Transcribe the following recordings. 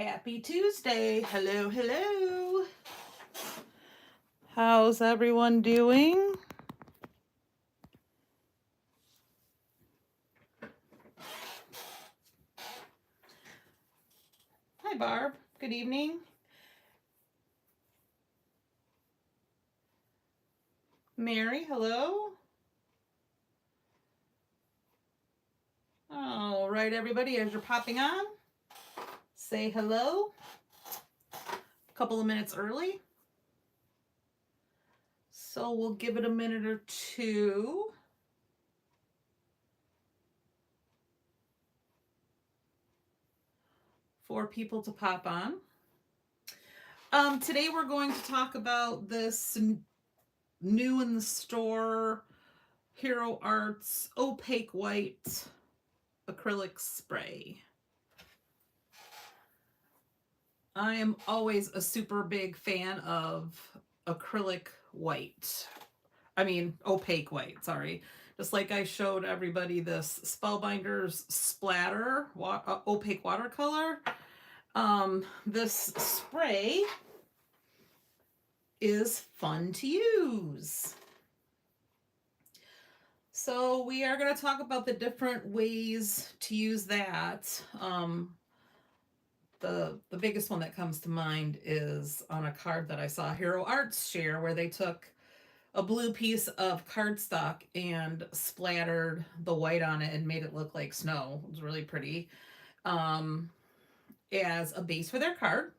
Happy Tuesday. Hello, hello. How's everyone doing? Hi, Barb. Good evening. Mary, hello. All right, everybody, as you're popping on, say hello. A couple of minutes early. So we'll give it a minute or two. For people to pop on. Today we're going to talk about this new in the store Hero Arts Opaque White Acrylic Spray. I am always a super big fan of acrylic white. I mean, opaque white, sorry. Just like I showed everybody this Spellbinders Splatter opaque watercolor. This spray is fun to use. So we are going to talk about the different ways to use that. The biggest one that comes to mind is on a card that I saw Hero Arts share, where they took a blue piece of cardstock and splattered the white on it and made it look like snow. It was really pretty. As a base for their card.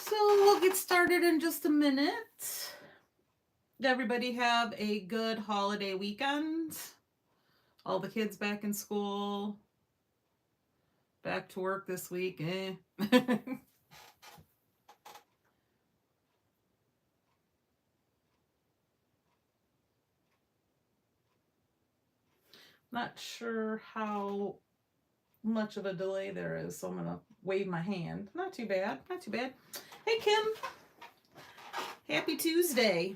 So we'll get started in just a minute. Did everybody have a good holiday weekend? All the kids back in school? Back to work this week? Not sure how much of a delay there is, so I'm going to wave my hand. Not too bad. Not too bad. Hey, Kim. Happy Tuesday.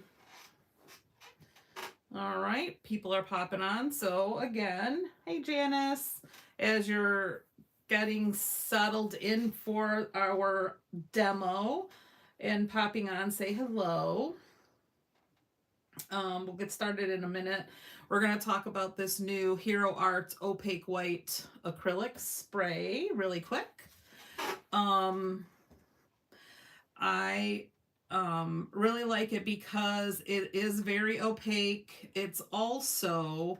All right, people are popping on. So again, hey Janice, as you're getting settled in for our demo and popping on, say hello. We'll get started in a minute. We're going to talk about this new Hero Arts Opaque White Acrylic Spray really quick. I really like it because it is very opaque. It's also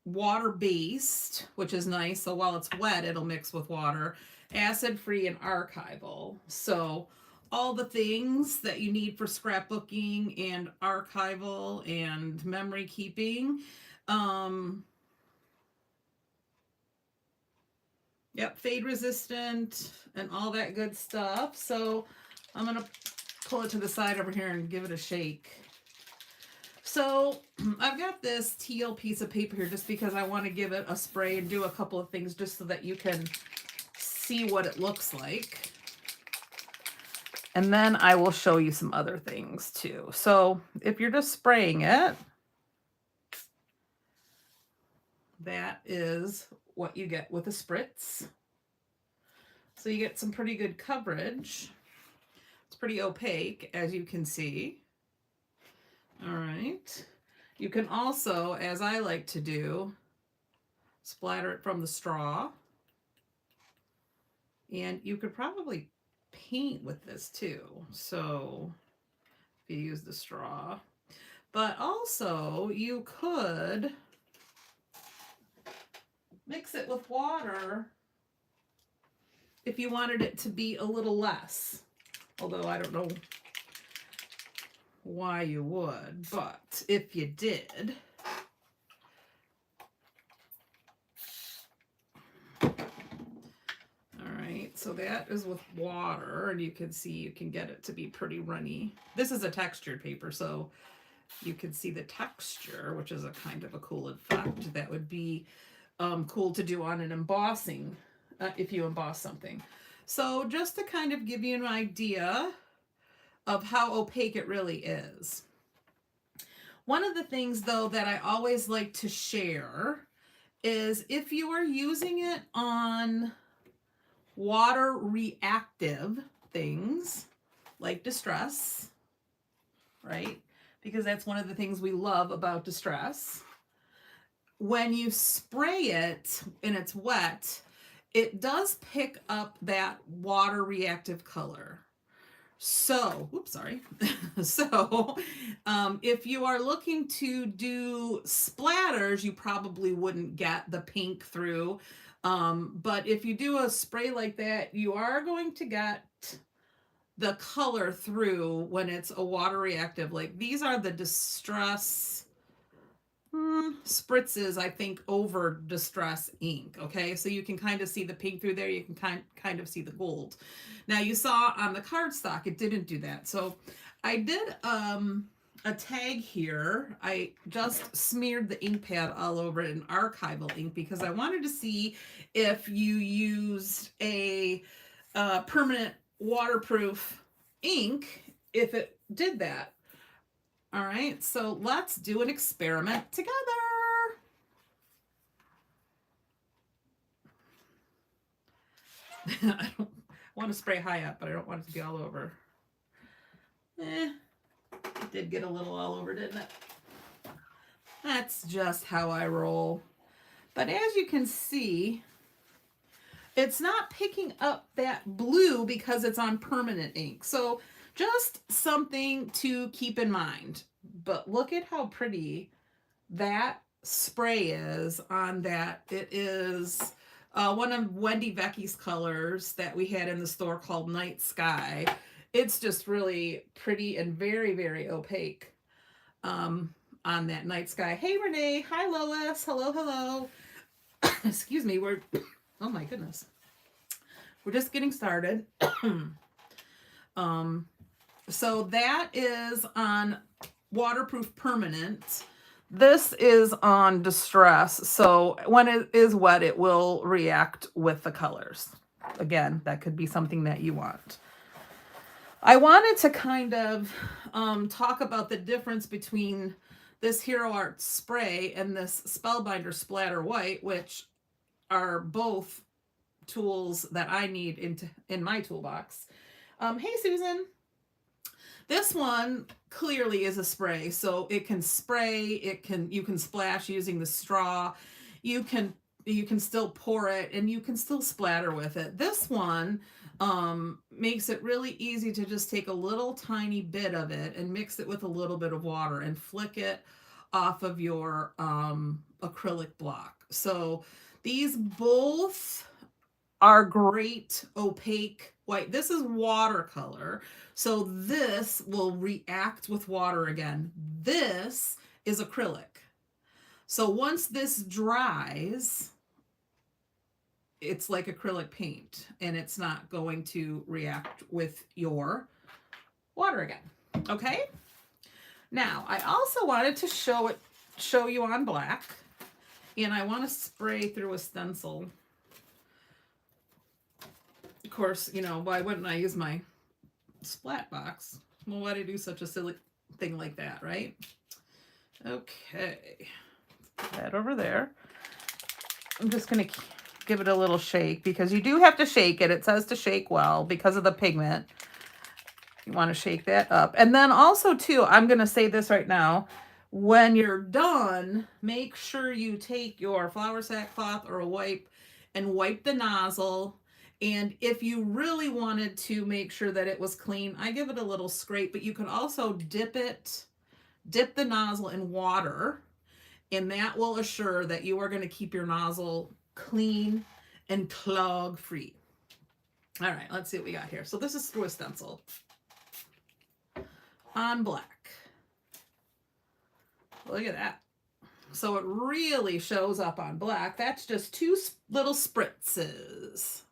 water-based, which is nice. So while it's wet, it'll mix with water. Acid-free and archival. So all the things that you need for scrapbooking and archival and memory keeping. Yep, fade resistant and all that good stuff. So I'm going to pull it to the side over here and give it a shake. So I've got this teal piece of paper here just because I want to give it a spray and do a couple of things just so that you can see what it looks like. And then I will show you some other things too. So if you're just spraying it, that is what you get with a spritz. So you get some pretty good coverage. It's pretty opaque, as you can see. All right. You can also, as I like to do, splatter it from the straw. And you could probably paint with this too. So if you use the straw. But also you could mix it with water if you wanted it to be a little less. Although I don't know why you would, but if you did. So that is with water, and you can see you can get it to be pretty runny. This is a textured paper, so you can see the texture, which is a kind of a cool effect. That would be cool to do on an embossing, if you emboss something. So just to kind of give you an idea of how opaque it really is. One of the things though that I always like to share is if you are using it on water reactive things like distress, right? Because that's one of the things we love about distress. When you spray it and it's wet, it does pick up that water reactive color. So, oops, sorry. So, if you are looking to do splatters, you probably wouldn't get the pink through. But if you do a spray like that, you are going to get the color through when it's a water reactive. Like these are the distress spritzes, I think, over distress ink. Okay, so you can kind of see the pink through there. You can kind of see the gold. Now you saw on the cardstock it didn't do that. So I did a tag here. I just smeared the ink pad all over it in archival ink because I wanted to see if you used a permanent waterproof ink, if it did that. All right, so let's do an experiment together. I don't want to spray high up, but I don't want it to be all over. It did get a little all over, didn't it? That's just how I roll. But as you can see, it's not picking up that blue because it's on permanent ink. So just something to keep in mind. But look at how pretty that spray is on that. It is one of Wendy Vecchi's colors that we had in the store called Night Sky. It's just really pretty and very, very opaque on that Night Sky. Hey, Renee. Hi, Lois. Hello, hello. Excuse me. Oh my goodness. We're just getting started. So that is on waterproof permanent. This is on distress. So when it is wet, it will react with the colors. Again, that could be something that you want. I wanted to kind of talk about the difference between this Hero Art spray and this Spellbinder Splatter White, which are both tools that I need in my toolbox. Hey, Susan. This one clearly is a spray, so it can spray, you can splash using the straw, you can still pour it, and you can still splatter with it. This one makes it really easy to just take a little tiny bit of it and mix it with a little bit of water and flick it off of your acrylic block. So these both are great opaque white. This is watercolor, so this will react with water again. This is acrylic. So once this dries, it's like acrylic paint, and it's not going to react with your water again. Okay? Now, I also wanted to show you on black, and I want to spray through a stencil. Of course, you know, why wouldn't I use my splat box? Well, why do I do such a silly thing like that, right? Okay. Put that over there. I'm just going to give it a little shake because you do have to shake it. It says to shake well because of the pigment. You want to shake that up. And then also, too, I'm going to say this right now. When you're done, make sure you take your flour sack cloth or a wipe and wipe the nozzle. And if you really wanted to make sure that it was clean, I give it a little scrape, but you can also dip the nozzle in water, and that will assure that you are going to keep your nozzle clean and clog free. All right, let's see what we got here. So this is through a stencil on black. Look at that. So it really shows up on black. That's just two little spritzes.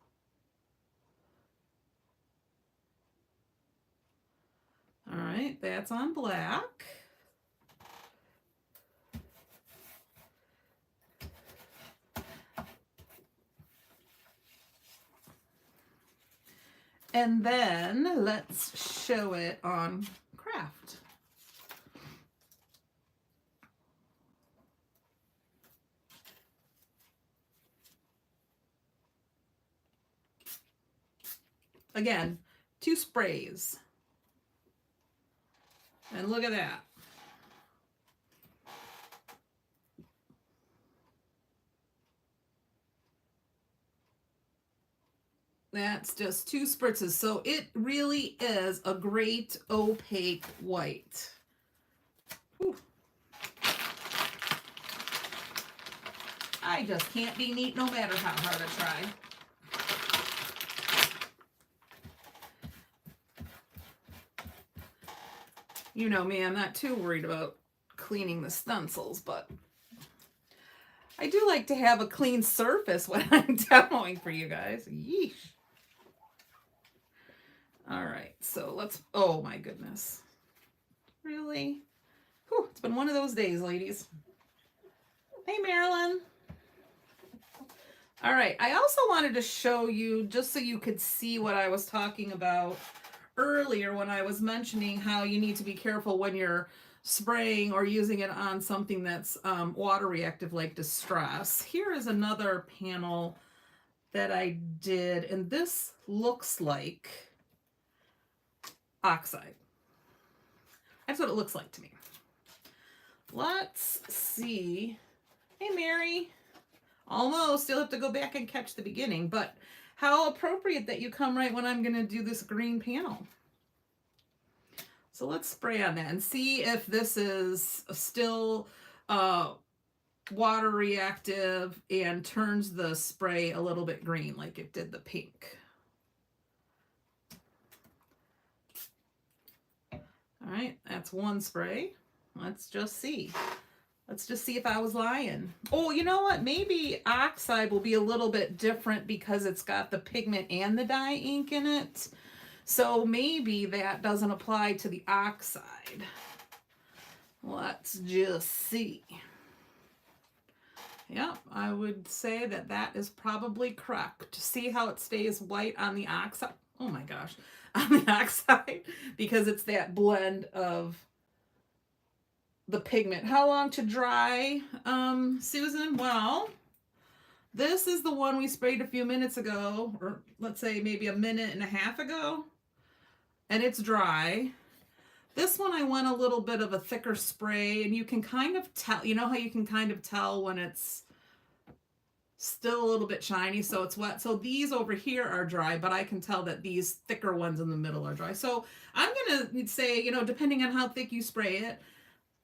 All right, that's on black. And then let's show it on craft. Again, 2 sprays. And look at that. That's just 2 spritzes. So it really is a great opaque white. Whew. I just can't be neat no matter how hard I try. You know me, I'm not too worried about cleaning the stencils, but I do like to have a clean surface when I'm demoing for you guys. Yeesh. All right, so let's, oh my goodness. Really? Whew, it's been one of those days, ladies. Hey, Marilyn. All right, I also wanted to show you, just so you could see what I was talking about earlier when I was mentioning how you need to be careful when you're spraying or using it on something that's water reactive like Distress. Here is another panel that I did, and this looks like oxide. That's what it looks like to me. Let's see. Hey, Mary. Almost. You'll have to go back and catch the beginning, but how appropriate that you come right when I'm going to do this green panel. So let's spray on that and see if this is still water reactive and turns the spray a little bit green like it did the pink. All right, that's one spray. Let's just see. Let's just see if I was lying. Oh, you know what? Maybe oxide will be a little bit different because it's got the pigment and the dye ink in it. So maybe that doesn't apply to the oxide. Let's just see. Yep, I would say that that is probably correct. See how it stays white on the oxide? Oh my gosh, on the oxide, because it's that blend of the pigment. How long to dry, Susan? Well, this is the one we sprayed a few minutes ago, or let's say maybe a minute and a half ago, and it's dry. This one I went a little bit of a thicker spray, and you can kind of tell, you know how you can kind of tell when it's still a little bit shiny, so it's wet. So these over here are dry, but I can tell that these thicker ones in the middle are dry. So I'm gonna say, you know, depending on how thick you spray it,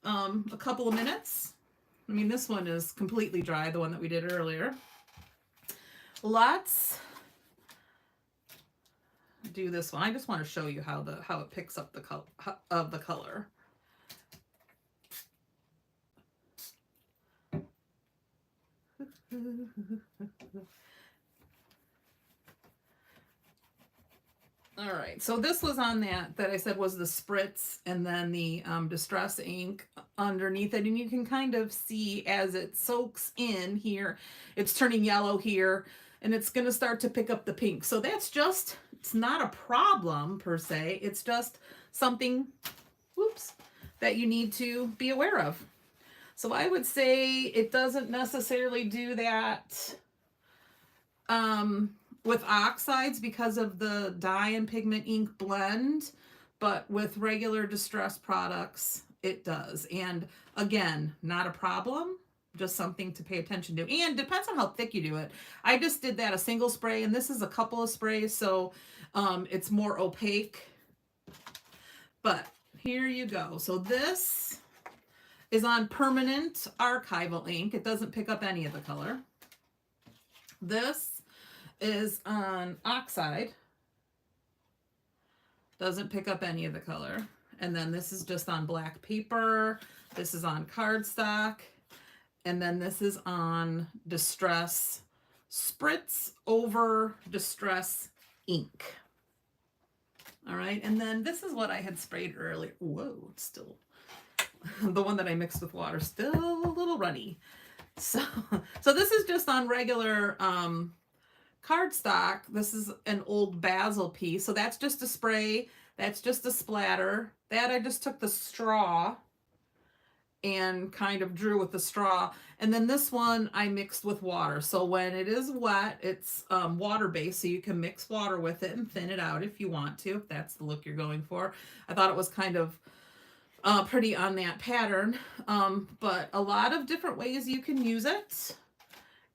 a couple of minutes. I mean, this one is completely dry, the one that we did earlier. Let's do this one. I just want to show you how it picks up the color of the color. All right, so this was on that I said was the spritz, and then the Distress ink underneath it, and you can kind of see as it soaks in here, it's turning yellow here, and it's going to start to pick up the pink. So that's just, it's not a problem per se, it's just something, whoops, that you need to be aware of. So I would say it doesn't necessarily do that with oxides because of the dye and pigment ink blend, but with regular Distress products, it does. And again, not a problem, just something to pay attention to. And depends on how thick you do it. I just did that a single spray, and this is a couple of sprays, so it's more opaque. But here you go. So this is on permanent archival ink. It doesn't pick up any of the color. This is on oxide, doesn't pick up any of the color. And then this is just on black paper, this is on cardstock, and then this is on Distress spritz over Distress ink. All right, and then this is what I had sprayed earlier. Whoa, it's still, the one that I mixed with water, still a little runny. So this is just on regular cardstock. This is an old basil piece, so that's just a spray, that's just a splatter. That I just took the straw and kind of drew with the straw. And then this one I mixed with water. So when it is wet, it's water-based, so you can mix water with it and thin it out if you want to, if that's the look you're going for. I thought it was kind of pretty on that pattern, but a lot of different ways you can use it.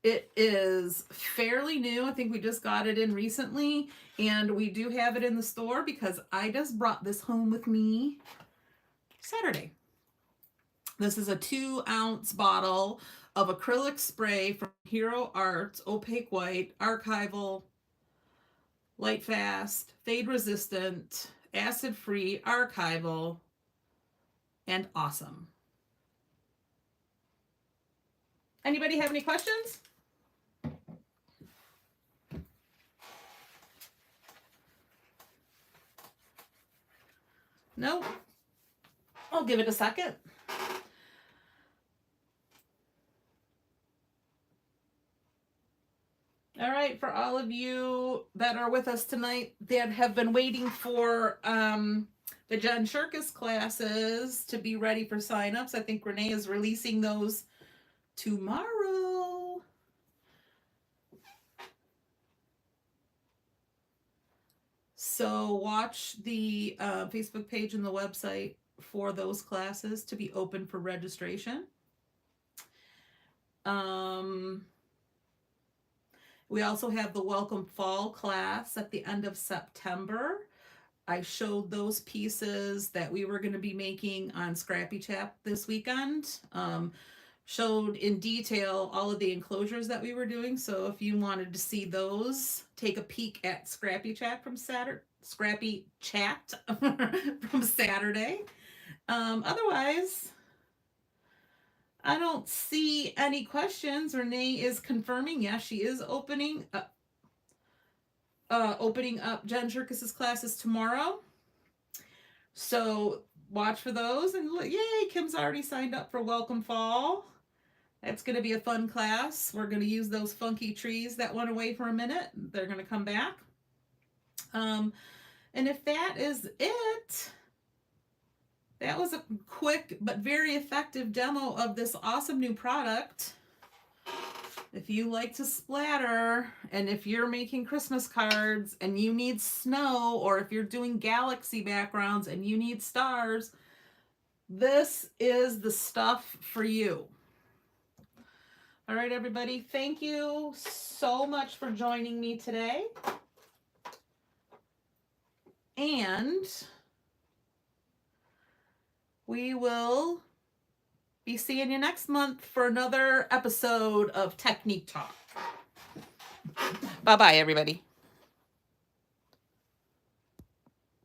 It is fairly new. I think we just got it in recently, and we do have it in the store because I just brought this home with me Saturday. This is a 2-ounce bottle of acrylic spray from Hero Arts, opaque white, archival, light fast, fade resistant, acid free, archival, and awesome. Anybody have any questions? No? I'll give it a second. All right, for all of you that are with us tonight that have been waiting for the Jen Shirkus classes to be ready for signups, I think Renee is releasing those tomorrow. So watch the Facebook page and the website for those classes to be open for registration. We also have the Welcome Fall class at the end of September. I showed those pieces that we were going to be making on Scrappy Chat this weekend. Showed in detail all of the enclosures that we were doing. So if you wanted to see those, take a peek at Scrappy Chat from Saturday. Scrappy Chat from Saturday. Otherwise, I don't see any questions. Renee is confirming. Yes, she is opening up Jen Shirkus's classes tomorrow. So watch for those. And yay, Kim's already signed up for Welcome Fall. It's going to be a fun class. We're going to use those funky trees that went away for a minute. They're going to come back. And if that is it, that was a quick but very effective demo of this awesome new product. If you like to splatter, and if you're making Christmas cards and you need snow, or if you're doing galaxy backgrounds and you need stars, this is the stuff for you. All right, everybody, thank you so much for joining me today. And we will be seeing you next month for another episode of Technique Talk. Bye-bye, everybody.